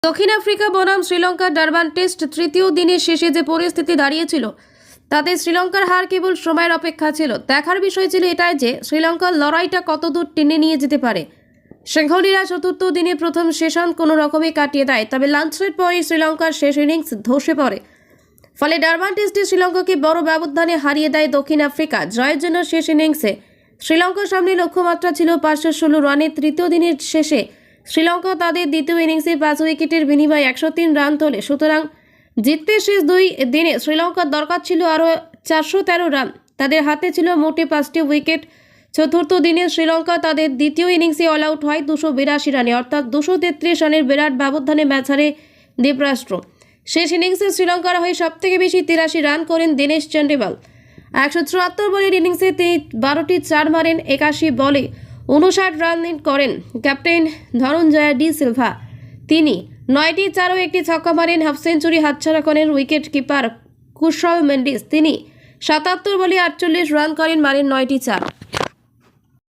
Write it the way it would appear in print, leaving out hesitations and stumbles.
দক্ষিণ আফ্রিকা বনাম শ্রীলঙ্কার ডারবান টেস্ট তৃতীয় দিনের শেষে যে পরিস্থিতি দাঁড়িয়েছিল তাতে শ্রীলঙ্কার হার কেবল সময়ের অপেক্ষা ছিল। দেখার বিষয় ছিল এটাই যে শ্রীলঙ্কার লড়াইটা কতদূর টেনে নিয়ে যেতে পারে। সিংহলীরা চতুর্থ দিনে প্রথম সেশন কোনো রকমে কাটিয়ে দেয়, তবে লাঞ্চের পরই শ্রীলঙ্কার শেষ ইনিংস ধসে পড়ে। ফলে ডারবান টেস্টে শ্রীলঙ্কাকে বড় ব্যবধানে হারিয়ে দেয় দক্ষিণ আফ্রিকা। জয়ের জন্য শেষ ইনিংসে শ্রীলঙ্কার সামনে লক্ষ্যমাত্রা ছিল 516 রানে। তৃতীয় দিনের শেষে শ্রীলঙ্কা তাদের দ্বিতীয় ইনিংসে 5 উইকেটের বিনিময়ে 103 রান তোলে। সুতরাং জিততে শেষ দুই দিনে শ্রীলঙ্কার দরকার ছিল আরও 413 রান। তাদের হাতে ছিল মোটে 5টি উইকেট। চতুর্থ দিনে শ্রীলঙ্কা তাদের দ্বিতীয় ইনিংসে অল আউট হয় 282 রানে, অর্থাৎ 233 রানের বিরাট ব্যবধানে ম্যাচ হারে দ্বীপরাষ্ট্র। শেষ ইনিংসে শ্রীলঙ্কার হয়ে সবথেকে বেশি 83 রান করেন দিনেশ চান্ডিমাল। 174 বলের ইনিংসে তিনি 12টি 4 মারেন। 81 বলে 59 রান করেন ক্যাপ্টেন ধনঞ্জয় ডি সিলভা। তিনি 9টি 4 ও 1টি ছক্কা মারেন। হাফ সেঞ্চুরি হাতছাড়া করেন উইকেট কিপার কুশল মেন্ডিস। তিনি 77 বলে 48 রান করেন, মারেন 9টি 4।